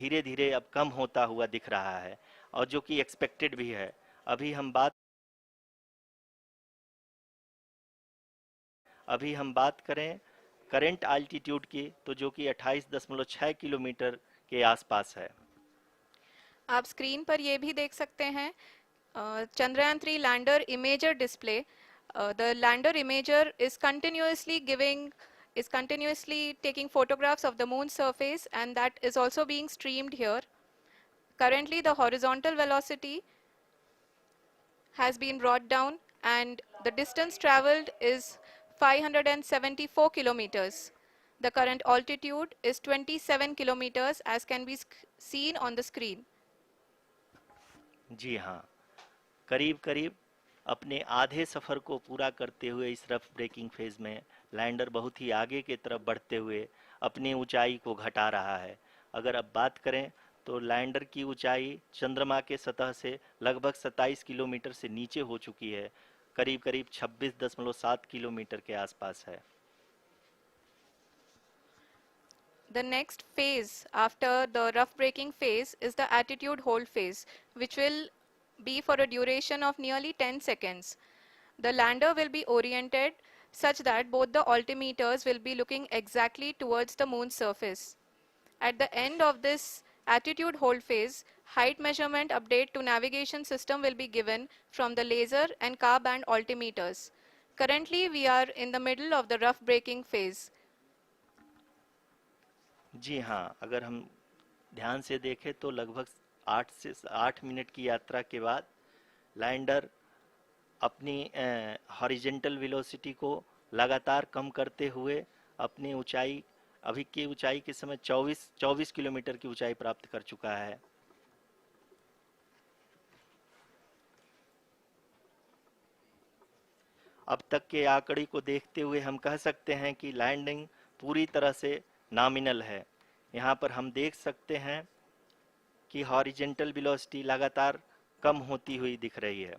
धीरे धीरे अब कम होता हुआ दिख रहा है, और जो कि एक्सपेक्टेड भी है। अभी हम बात अभी हम बात करें करंट आल्टीट्यूड की, तो जो कि 28.6 किलोमीटर के आसपास है। आप स्क्रीन पर ये भी देख सकते हैं Chandrayaan-3 lander imager display. The lander imager is continuously taking photographs of the moon's surface, and that is also being streamed here. Currently, the horizontal velocity has been brought down, and the distance traveled is 574 kilometers. The current altitude is 27 kilometers, as can be seen on the screen. जी हाँ, करीब करीब अपने आधे सफ़र को पूरा करते हुए इस रफ ब्रेकिंग फेज में लैंडर बहुत ही आगे की तरफ बढ़ते हुए अपनी ऊंचाई को घटा रहा है। अगर अब बात करें तो लैंडर की ऊंचाई चंद्रमा के सतह से लगभग 27 किलोमीटर से नीचे हो चुकी है, करीब करीब 26.7 किलोमीटर के आसपास है। The next phase after the rough braking phase is the attitude hold phase, which will be for a duration of nearly 10 seconds. The lander will be oriented such that both the altimeters will be looking exactly towards the moon's surface. At the end of this attitude hold phase, height measurement update to navigation system will be given from the laser and car band altimeters. Currently, we are in the middle of the rough braking phase. जी हाँ, अगर हम ध्यान से देखें तो लगभग 8 minute की यात्रा के बाद लैंडर अपनी हॉरिजेंटल वेलोसिटी को लगातार कम करते हुए अपनी ऊंचाई, अभी की ऊंचाई के समय 24 किलोमीटर की ऊंचाई प्राप्त कर चुका है। अब तक के आंकड़े को देखते हुए हम कह सकते हैं कि लैंडिंग पूरी तरह से नॉमिनल है। यहाँ पर हम देख सकते हैं कि हॉरिजेंटल वेलोसिटी लगातार कम होती हुई दिख रही है।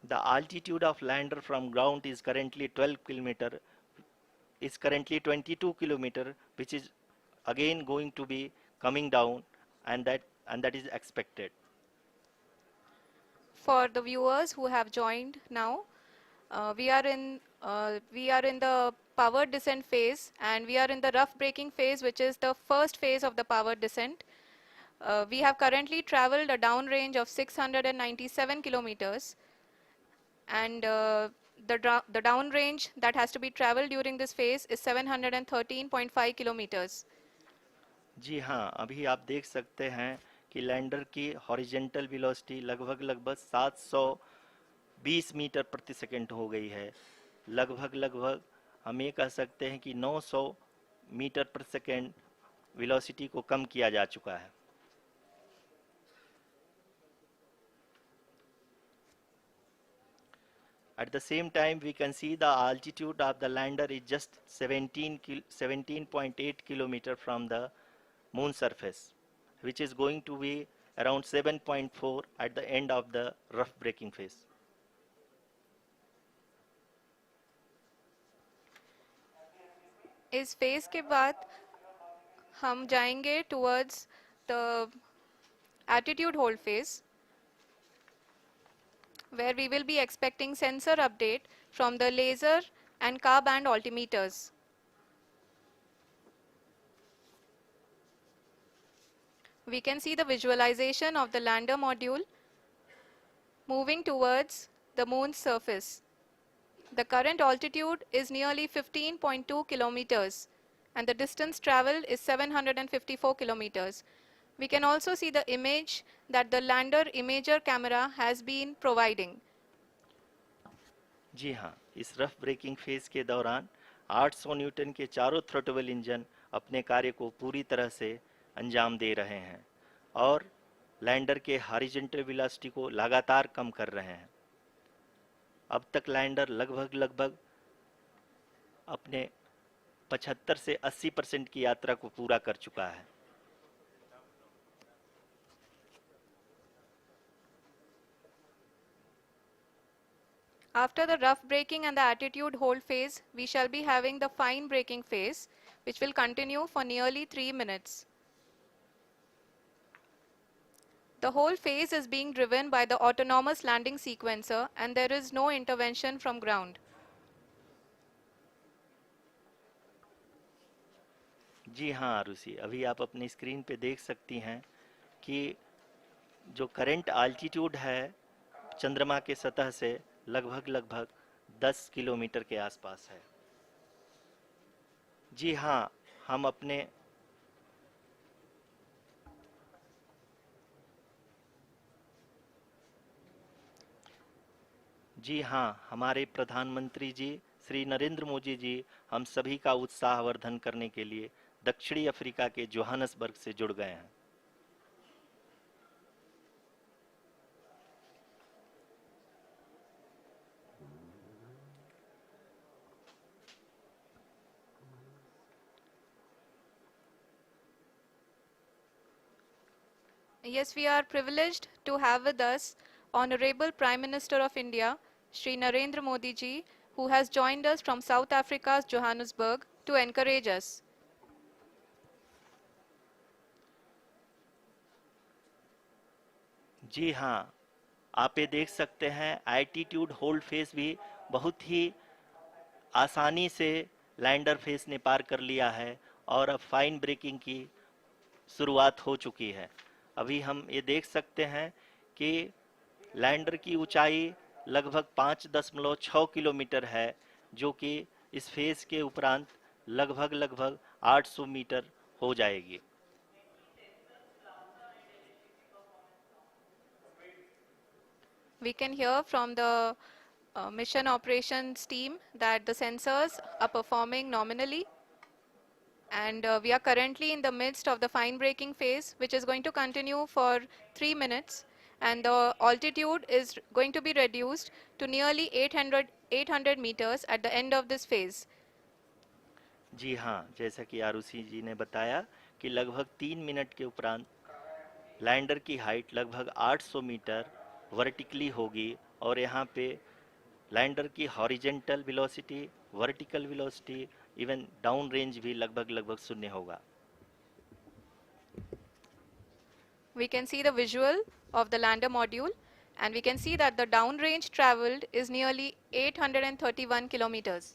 The altitude of lander from ground is currently 22 kilometer, which is again going to be coming down, and that is expected. For the viewers who have joined now, we are in the power descent phase, and we are in the rough braking phase, which is the first phase of the power descent. We have currently traveled a downrange of 697 kilometers, and the downrange that has to be traveled during this phase is 713.5 kilometers. जी हाँ, अभी आप देख सकते हैं कि lander की horizontal velocity लगभग 720 metre प्रति सेकंड हो गई है। लगभग हम ये कह सकते हैं कि 900 मीटर प्रति सेकंड वेलोसिटी को कम किया जा चुका है। At the same time, we can see the altitude of the lander is just 17.8 kilometer from the moon surface, which is going to be around 7.4 at the end of the rough braking phase. इस phase के बाद हम जाएंगे towards the attitude hold phase, where we will be expecting sensor update from the laser and car band altimeters. We can see the visualization of the lander module moving towards the moon's surface. The current altitude is nearly 15.2 kilometers, and the distance traveled is 754 kilometers. We can also see the image that the lander imager camera has been providing. जी हाँ, इस rough breaking phase के दौरान 800 Newton के चारों throttle engine अपने कार्य को पूरी तरह से अंजाम दे रहे हैं और लैंडर के हॉरिजॉन्टल वेलोसिटी को लगातार कम कर रहे हैं। अब तक लैंडर लगभग अपने 75 से 80% की यात्रा को पूरा कर चुका है। After the rough braking and the attitude hold phase, we shall be having the fine braking phase, which will continue for nearly 3 minutes. The whole phase is being driven by the autonomous landing sequencer and there is no intervention from ground. जी हाँ आरुषि, अभी आप अपनी screen पे देख सकती हैं कि जो करंट आल्टीट्यूड है चंद्रमा के सतह से लगभग लगभग 10 किलोमीटर के आसपास है। जी हाँ, हम अपने जी हाँ, हमारे प्रधानमंत्री जी श्री नरेंद्र मोदी जी हम सभी का उत्साहवर्धन करने के लिए दक्षिणी अफ्रीका के जोहानसबर्ग से जुड़ गए हैं। Yes, we are privileged to have with us Honorable Prime Minister of India, Shri Narendra Modi ji, who has joined us from South Africa's Johannesburg to encourage us. जी हाँ, आप ये देख सकते हैं एल्टीट्यूड होल्ड फेस भी बहुत ही आसानी से लैंडर फेस ने पार कर लिया है और अब फाइन ब्रेकिंग की शुरुआत हो चुकी है। अभी हम ये देख सकते हैं कि लैंडर की ऊंचाई लगभग 5.6 किलोमीटर है, जो कि इस फेज के उपरांत लगभग लगभग 800 मीटर हो जाएगी। We can hear from the mission operations team that the sensors are performing nominally and we are currently in the midst of the fine braking phase, which is going to continue for 3 minutes and the altitude is going to be reduced to nearly 800 meters at the end of this phase. जी हाँ, जैसा कि आरुषि जी ने बताया कि लगभग 3 minute के उपरांत lander की हाइट लगभग 800 मीटर वर्टिकली होगी और यहाँ पे लैंडर की horizontal velocity, vertical velocity, even down range भी लगभग लगभग शून्य होगा। We can see the visual of the lander module and we can see that the downrange traveled is nearly 831 kilometers.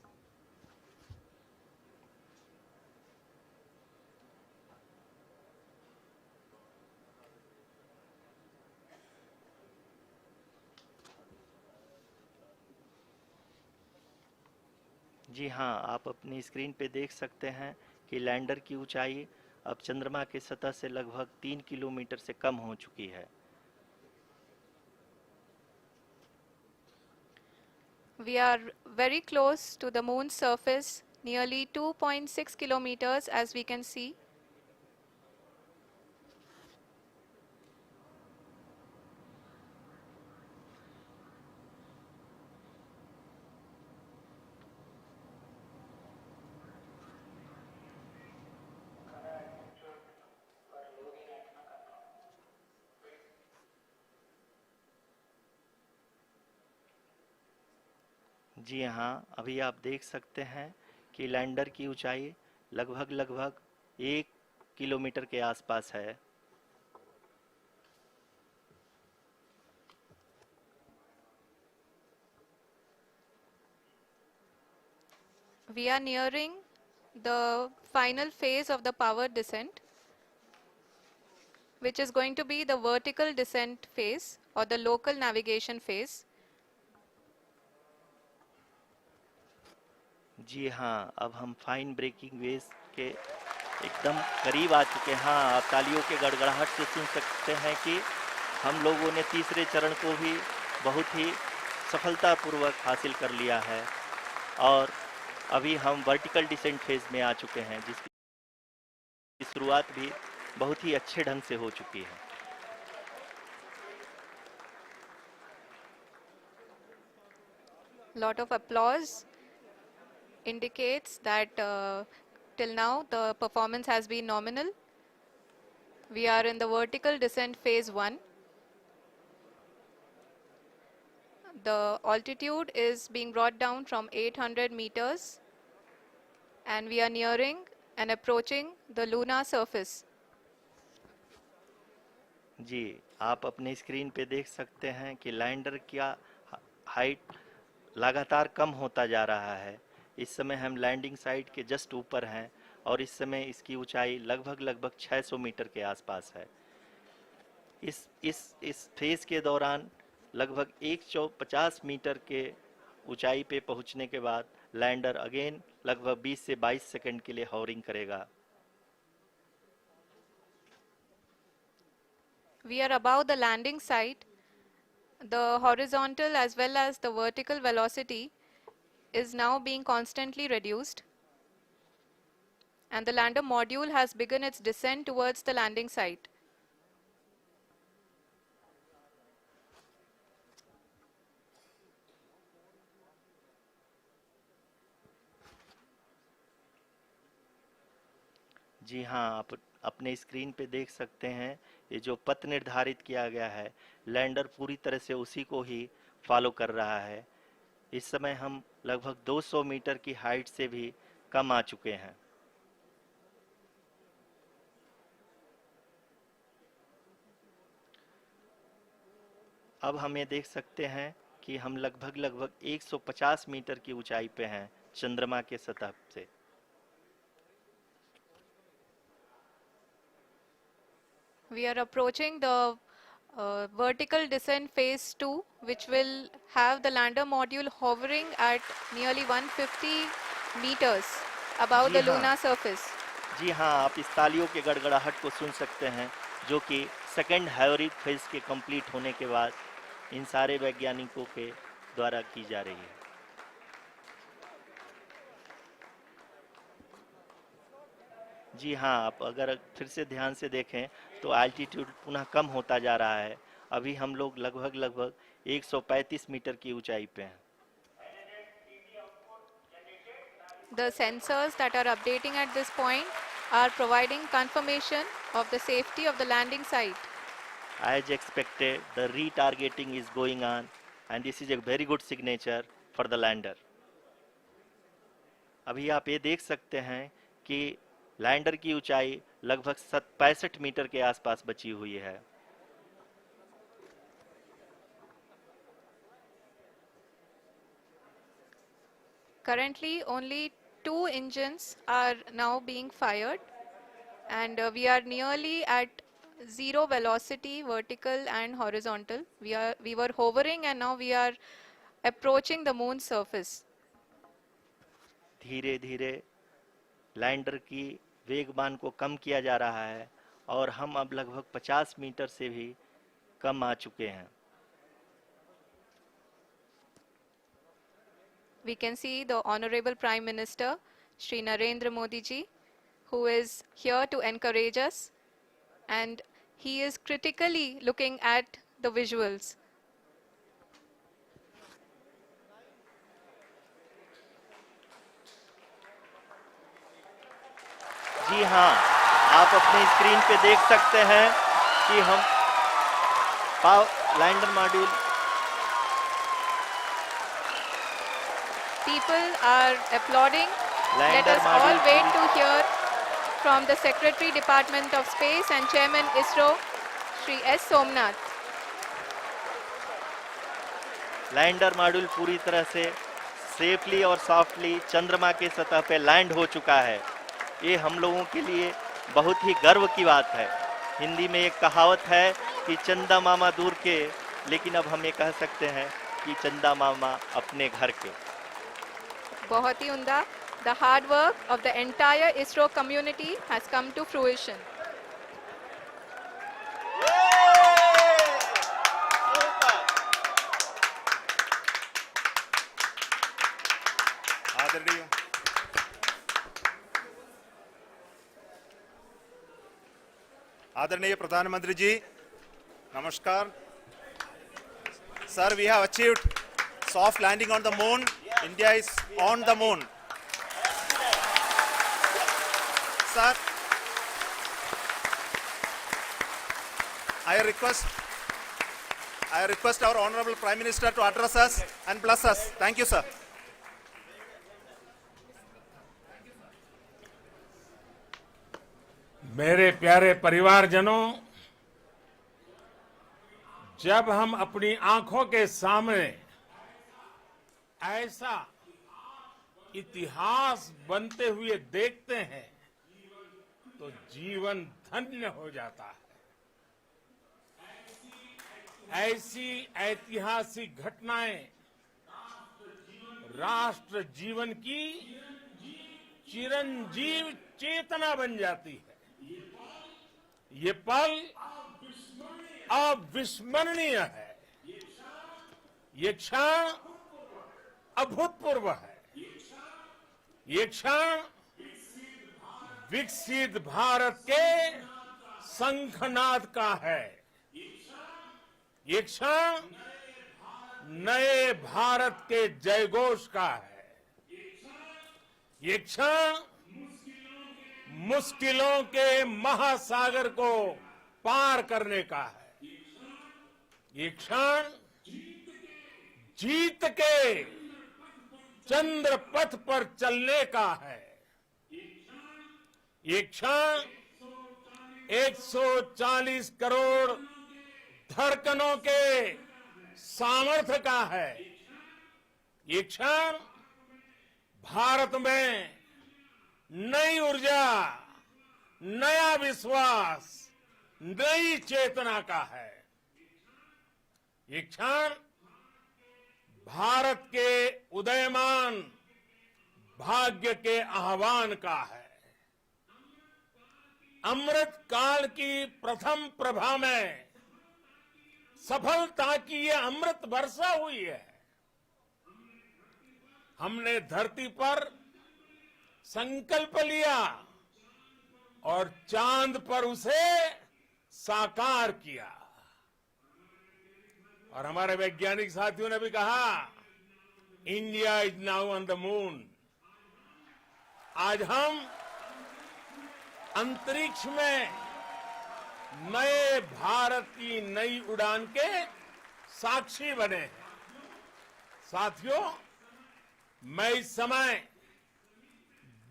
जी हाँ, आप अपनी स्क्रीन पे देख सकते हैं कि लैंडर की ऊंचाई अब चंद्रमा के सतह से लगभग 3 किलोमीटर से कम हो चुकी है। We are very close to the moon's surface, nearly 2.6 kilometers as we can see. जी हाँ, अभी आप देख सकते हैं कि लैंडर की ऊंचाई लगभग लगभग 1 किलोमीटर के आसपास है। We are nearing the final phase of the power descent, which is going to be the vertical descent phase or the local navigation phase. जी हाँ, अब हम फाइन ब्रेकिंग वेव के एकदम करीब आ चुके हैं। हाँ, आप तालियों के गड़गड़ाहट से सुन सकते हैं कि हम लोगों ने तीसरे चरण को भी बहुत ही सफलतापूर्वक हासिल कर लिया है और अभी हम वर्टिकल डिसेंट फेज में आ चुके हैं, जिसकी शुरुआत भी बहुत ही अच्छे ढंग से हो चुकी है। Lot of applause indicates that till now the performance has been nominal. We are in the vertical descent phase 1. the altitude is being brought down from 800 meters and we are nearing and approaching the lunar surface. जी, आप अपने screen पे देख सकते हैं कि lander का height लगातार कम होता जा रहा है। इस समय हम लैंडिंग साइट के जस्ट ऊपर हैं और इस समय इसकी ऊंचाई लगभग 600 मीटर के आसपास है। इस फेज के दौरान लगभग 150 मीटर के ऊंचाई पे पहुंचने के बाद लैंडर अगेन लगभग 20 से 22 सेकंड के लिए हॉवरिंग करेगा। We are above the landing site. The horizontal as well as the vertical velocity is now being constantly reduced. And the lander module has begun its descent towards the landing site. जी हाँ, आप अपने screen पे देख सकते हैं ये जो पथ निर्धारित किया गया है, लैंडर पूरी तरह से उसी को ही फॉलो कर रहा है। इस समय हम लगभग 200 मीटर की हाइट से भी कम आ चुके हैं। अब हम ये देख सकते हैं कि हम लगभग 150 मीटर की ऊंचाई पे हैं चंद्रमा के सतह से। We are approaching the vertical descent phase 2, which will have the lander module hovering at nearly 150 meters above ji the हाँ। lunar surface. जी हाँ, आप इस तालियों के गड़गड़ाहट को सुन सकते हैं जो कि सेकंड हैवरिक फेज के कंप्लीट होने के बाद इन सारे वैज्ञानिकों के द्वारा की जा रही है। जी हाँ, आप अगर फिर से ध्यान से देखें तो एल्टीट्यूड पुनः कम होता जा रहा है। अभी हम लोग लगभग 135 मीटर की ऊंचाई पे हैं। The sensors that are updating at this point are providing confirmation of the safety of the landing site. As expected, the retargeting is going on and this is a very good signature for the lander. अभी आप ये देख सकते हैं कि lander की ऊंचाई लगभग 65 मीटर के आसपास बची हुई है। Currently, only 2 engines are now being fired, and we are nearly at zero velocity, vertical and horizontal. We were hovering, and now we are approaching the moon's surface. धीरे धीरे लैंडर की वेगमान को कम किया जा रहा है और हम अब लगभग 50 मीटर से भी कम आ चुके हैं। We can see the Honorable Prime Minister, Shri Narendra Modi ji, who is here to encourage us, and he is critically looking at the visuals. जी हाँ, आप अपने स्क्रीन पे देख सकते हैं कि हम lander module People are applauding. Let lander us all module wait to hear from the Secretary Department of Space and Chairman ISRO, Shri S. Somnath. Lander module पूरी तरह से सेफली और सॉफ्टली चंद्रमा के सतह पे लैंड हो चुका है। ये हम लोगों के लिए बहुत ही गर्व की बात है। हिंदी में एक कहावत है कि चंदा मामा दूर के, लेकिन अब हम ये कह सकते हैं कि चंदा मामा अपने घर के। बहुत ही उम्दा. The hard work of the entire ISRO community has come to fruition. आदरणीय प्रधानमंत्री जी, नमस्कार. Sir, we have achieved soft landing on the moon. India is on the moon. Sir, I request our Honorable Prime Minister to address us and bless us. Thank you, sir. मेरे प्यारे परिवारजनों, जब हम अपनी आंखों के सामने ऐसा इतिहास बनते हुए देखते हैं तो जीवन धन्य हो जाता है। ऐसी ऐतिहासिक घटनाएं राष्ट्र जीवन की चिरंजीव चेतना बन जाती है। ये पल अविस्मरणीय है। ये क्षण अभूतपूर्व है। ये क्षण विकसित भारत के शंखनाद का है। ये क्षण नए भारत के जयघोष का है। ये क्षण मुश्किलों के महासागर को पार करने का है। ये क्षण जीत के चंद्र पथ पर चलने का है। ये क्षण 140 करोड़ धड़कनों के सामर्थ्य का है। ये क्षण भारत में नई ऊर्जा, नया विश्वास, नई चेतना का है। ये क्षण भारत के उदयमान भाग्य के आह्वान का है। अमृत काल की प्रथम प्रभा में सफलता की ये अमृत वर्षा हुई है। हमने धरती पर संकल्प लिया और चांद पर उसे साकार किया। और हमारे वैज्ञानिक साथियों ने भी कहा, India is now on the moon. आज हम अंतरिक्ष में नए भारत की नई उड़ान के साक्षी बने हैं। साथियों, मैं इस समय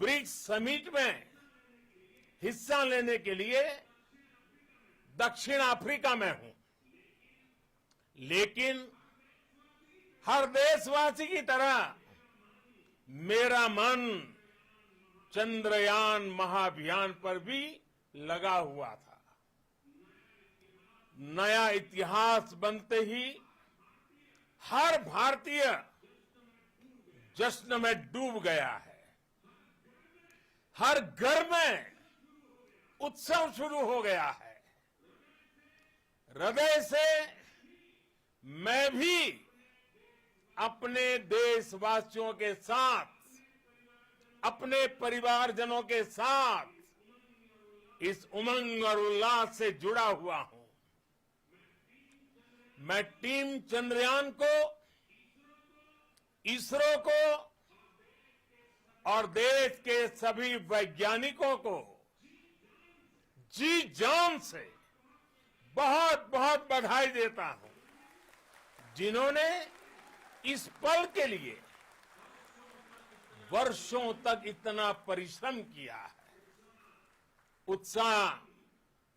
ब्रिक्स समिट में हिस्सा लेने के लिए दक्षिण अफ्रीका में हूं, लेकिन हर देशवासी की तरह मेरा मन चंद्रयान महाअभियान पर भी लगा हुआ था। नया इतिहास बनते ही हर भारतीय जश्न में डूब गया है। हर घर में उत्सव शुरू हो गया है। हृदय से मैं भी अपने देशवासियों के साथ, अपने परिवारजनों के साथ इस उमंग और उल्लास से जुड़ा हुआ हूं। मैं टीम चंद्रयान को, इसरो को और देश के सभी वैज्ञानिकों को जी जान से बहुत बहुत बधाई देता हूं, जिन्होंने इस पल के लिए वर्षों तक इतना परिश्रम किया है। उत्साह,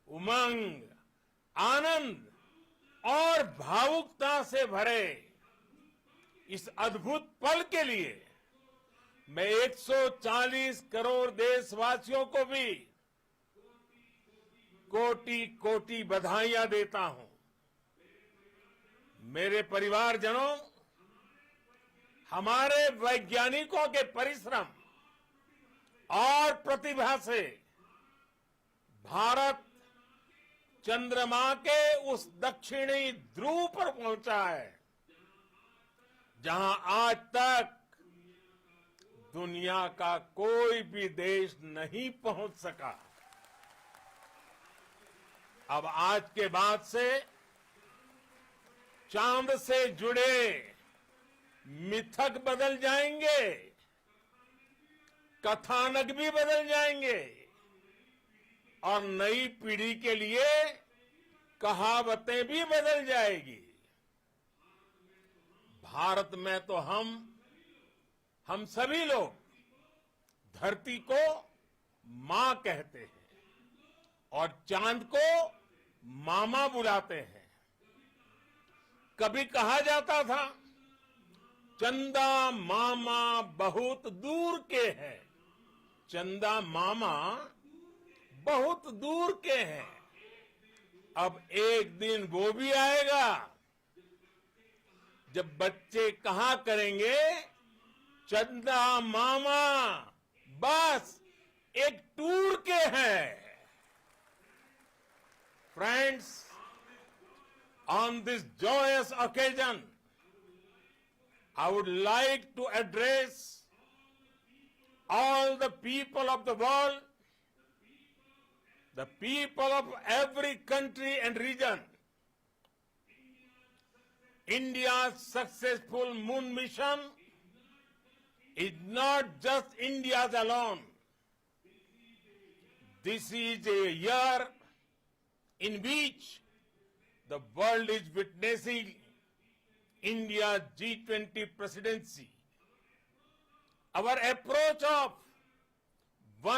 उमंग, आनंद और भावुकता से भरे इस अद्भुत पल के लिए मैं 140 करोड़ देशवासियों को भी कोटि कोटि बधाइयां देता हूं। मेरे परिवारजनों, हमारे वैज्ञानिकों के परिश्रम और प्रतिभा से भारत चंद्रमा के उस दक्षिणी ध्रुव पर पहुंचा है, जहां आज तक दुनिया का कोई भी देश नहीं पहुंच सका। अब आज के बाद से चांद से जुड़े मिथक बदल जाएंगे, कथानक भी बदल जाएंगे और नई पीढ़ी के लिए कहावतें भी बदल जाएगी। भारत में तो हम सभी लोग धरती को मां कहते हैं और चांद को मामा बुलाते हैं। कभी कहा जाता था चंदा मामा बहुत दूर के हैं, चंदा मामा बहुत दूर के हैं। अब एक दिन वो भी आएगा जब बच्चे कहा करेंगे चंदा मामा बस एक टूर के हैं। Friends, on this joyous occasion, I would like to address all the people of the world, the people of every country and region. India's successful moon mission is not just India's alone. This is a year in which the world is witnessing India's G20 presidency. Our approach of